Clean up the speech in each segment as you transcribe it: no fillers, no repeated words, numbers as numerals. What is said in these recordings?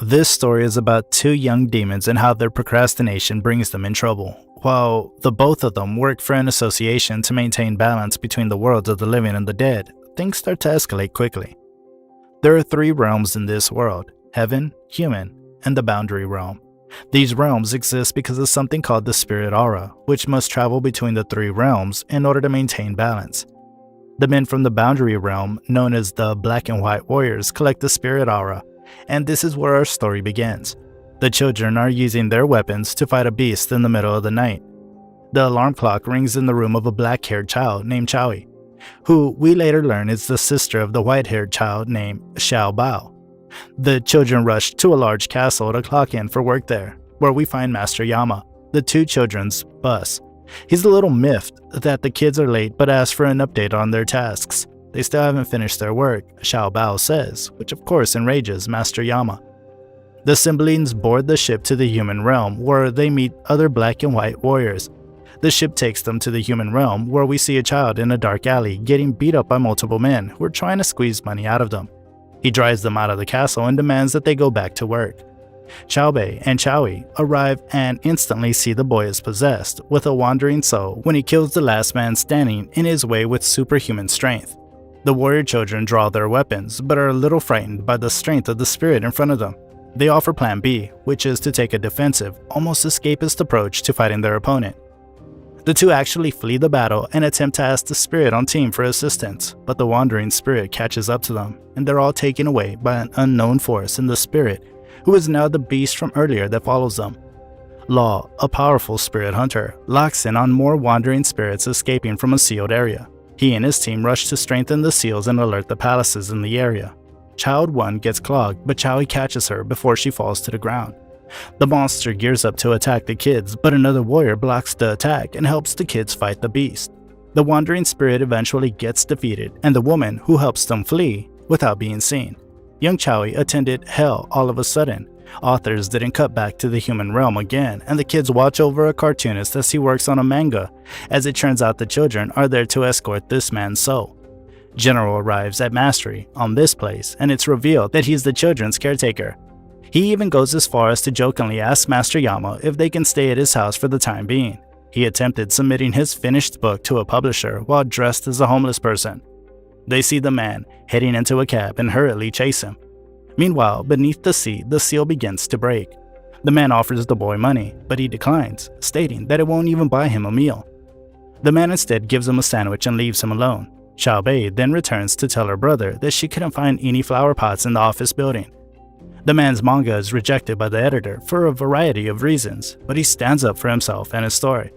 This story is about two young demons and how their procrastination brings them in trouble. While the both of them work for an association to maintain balance between the worlds of the living and the dead, things start to escalate quickly. There are three realms in this world: heaven, human, and the boundary realm. These realms exist because of something called the spirit aura, which must travel between the three realms in order to maintain balance. The men from the boundary realm, known as the Black and White Warriors, collect the spirit aura, and this is where our story begins. The children are using their weapons to fight a beast in the middle of the night. The alarm clock rings in the room of a black-haired child named Chowie, who we later learn is the sister of the white-haired child named Xiaobao. The children rush to a large castle to clock in for work there, where we find Master Yama, the two children's boss. He's a little miffed that the kids are late but asks for an update on their tasks. They still haven't finished their work, Xiaobao says, which of course enrages Master Yama. The siblings board the ship to the human realm, where they meet other black and white warriors. The ship takes them to the human realm, where we see a child in a dark alley getting beat up by multiple men who are trying to squeeze money out of them. He drives them out of the castle and demands that they go back to work. Xiaobei and Chowie arrive and instantly see the boy is possessed with a wandering soul when he kills the last man standing in his way with superhuman strength. The warrior children draw their weapons, but are a little frightened by the strength of the spirit in front of them. They offer Plan B, which is to take a defensive, almost escapist approach to fighting their opponent. The two actually flee the battle and attempt to ask the spirit on team for assistance, but the wandering spirit catches up to them, and they're all taken away by an unknown force in the spirit, who is now the beast from earlier that follows them. Law, a powerful spirit hunter, locks in on more wandering spirits escaping from a sealed area. He and his team rush to strengthen the seals and alert the palaces in the area. Child 1 gets clogged, but Chowie catches her before she falls to the ground. The monster gears up to attack the kids, but another warrior blocks the attack and helps the kids fight the beast. The wandering spirit eventually gets defeated, and the woman who helps them flee without being seen. Young Chowie attended hell all of a sudden. Authors didn't cut back to the human realm again, and the kids watch over a cartoonist as he works on a manga. As it turns out, the children are there to escort this man's soul. General arrives at Mastery on this place, and it's revealed that he's the children's caretaker. He even goes as far as to jokingly ask Master Yama if they can stay at his house for the time being. He attempted submitting his finished book to a publisher while dressed as a homeless person. They see the man heading into a cab and hurriedly chase him. Meanwhile, beneath the sea, the seal begins to break. The man offers the boy money, but he declines, stating that it won't even buy him a meal. The man instead gives him a sandwich and leaves him alone. Xiaobei then returns to tell her brother that she couldn't find any flower pots in the office building. The man's manga is rejected by the editor for a variety of reasons, but he stands up for himself and his story.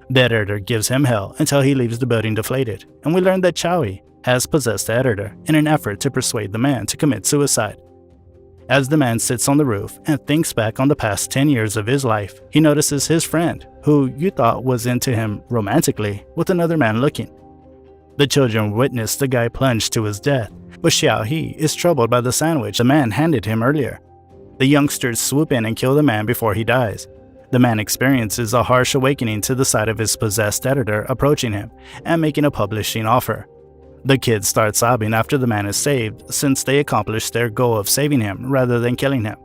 The editor gives him hell until he leaves the building deflated, and we learn that Chowie has possessed the editor in an effort to persuade the man to commit suicide. As the man sits on the roof and thinks back on the past 10 years of his life, he notices his friend, who you thought was into him romantically, with another man looking. The children witness the guy plunge to his death, but Xiao He is troubled by the sandwich the man handed him earlier. The youngsters swoop in and kill the man before he dies. The man experiences a harsh awakening to the sight of his possessed editor approaching him and making a publishing offer. The kids start sobbing after the man is saved, since they accomplished their goal of saving him rather than killing him.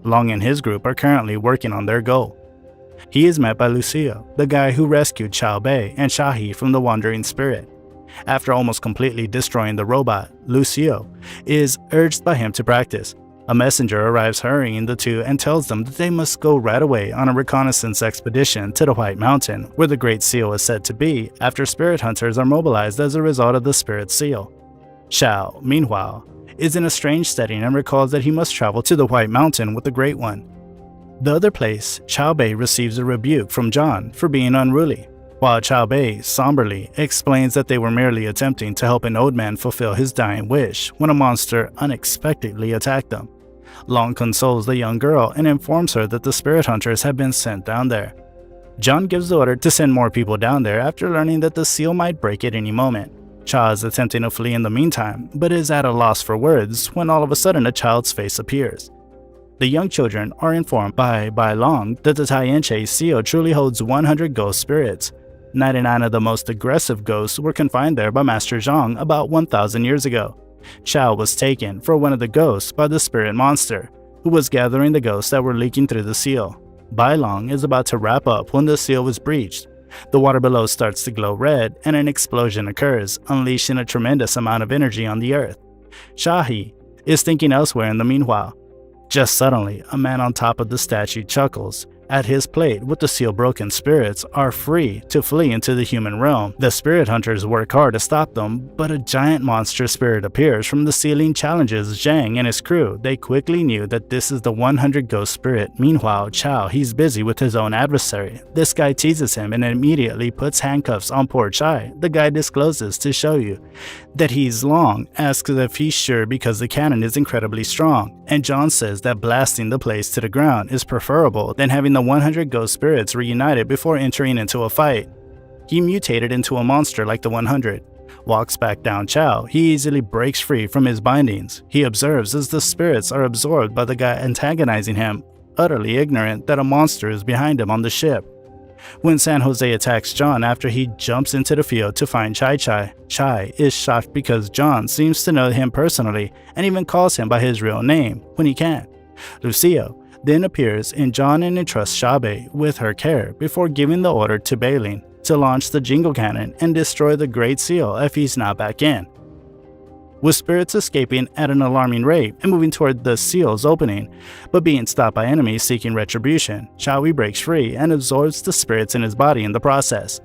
Long and his group are currently working on their goal. He is met by Lucio, the guy who rescued Xiaobei and Shahi from the wandering spirit. After almost completely destroying the robot, Lucio is urged by him to practice. A messenger arrives hurrying the two and tells them that they must go right away on a reconnaissance expedition to the White Mountain, where the Great Seal is said to be, after spirit hunters are mobilized as a result of the Spirit Seal. Xiao, meanwhile, is in a strange setting and recalls that he must travel to the White Mountain with the Great One. The other place, Xiaobei receives a rebuke from John for being unruly, while Xiaobei somberly explains that they were merely attempting to help an old man fulfill his dying wish when a monster unexpectedly attacked them. Long consoles the young girl and informs her that the spirit hunters have been sent down there. John gives the order to send more people down there after learning that the seal might break at any moment. Cha is attempting to flee in the meantime, but is at a loss for words when all of a sudden a child's face appears. The young children are informed by Bai Long that the Taiyanche seal truly holds 100 ghost spirits. 99 of the most aggressive ghosts were confined there by Master Zhang about 1,000 years ago. Xiao was taken for one of the ghosts by the spirit monster. who was gathering the ghosts that were leaking through the seal. Bai Long is about to wrap up when the seal was breached. The water below starts to glow red and an explosion occurs, unleashing a tremendous amount of energy on the earth. Shahi is thinking elsewhere in the meanwhile. Just suddenly, a man on top of the statue chuckles. At his plate, with the seal broken, spirits are free to flee into the human realm. The spirit hunters work hard to stop them, but a giant monster spirit appears from the ceiling, challenges Zhang and his crew. They quickly knew that this is the 100 ghost spirit. Meanwhile, Chao, he's busy with his own adversary. This guy teases him and immediately puts handcuffs on poor Chai. The guy discloses to show you that he's Long, asks if he's sure because the cannon is incredibly strong, and John says that blasting the place to the ground is preferable than having the 100 ghost spirits reunited before entering into a fight. He mutated into a monster like the 100. Walks back down Chao. He easily breaks free from his bindings. He observes as the spirits are absorbed by the guy antagonizing him, utterly ignorant that a monster is behind him on the ship. When San Jose attacks John after he jumps into the field to find Chai Chai, Chai is shocked because John seems to know him personally and even calls him by his real name when he can't. Lucio then appears and John entrusts Xiaobei with her care before giving the order to Bailing to launch the Jingle Cannon and destroy the Great Seal if he's not back in. With spirits escaping at an alarming rate and moving toward the seal's opening, but being stopped by enemies seeking retribution, Xiaowei breaks free and absorbs the spirits in his body in the process.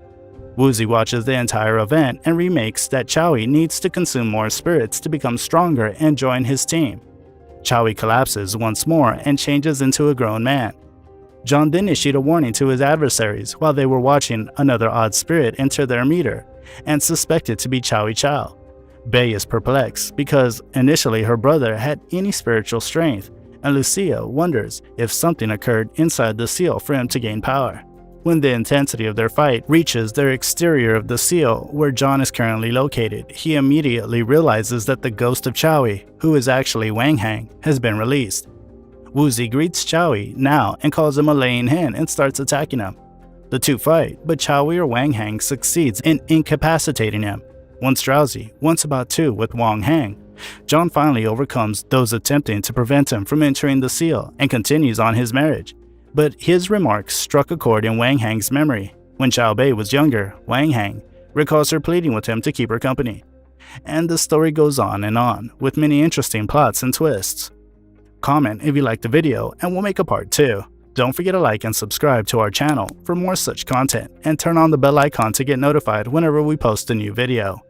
Woozy watches the entire event and remakes that Xiaowei needs to consume more spirits to become stronger and join his team. Xiaowei collapses once more and changes into a grown man. John then issued a warning to his adversaries while they were watching another odd spirit enter their meter and suspected to be Xiaowei Chao. Bei is perplexed because initially her brother had any spiritual strength, and Lucia wonders if something occurred inside the seal for him to gain power. When the intensity of their fight reaches the exterior of the seal where John is currently located, he immediately realizes that the ghost of Xiaowei, who is actually Wang Hang, has been released. Woozy greets Xiaowei now and calls him a laying hen and starts attacking him. The two fight, but Xiaowei or Wang Hang succeeds in incapacitating him. Once drowsy, once about to with Wang Hang, John finally overcomes those attempting to prevent him from entering the seal and continues on his marriage. But his remarks struck a chord in Wang Hang's memory. When Xiaobei was younger, Wang Hang recalls her pleading with him to keep her company. And the story goes on, with many interesting plots and twists. Comment if you liked the video and we'll make a part 2. Don't forget to like and subscribe to our channel for more such content and turn on the bell icon to get notified whenever we post a new video.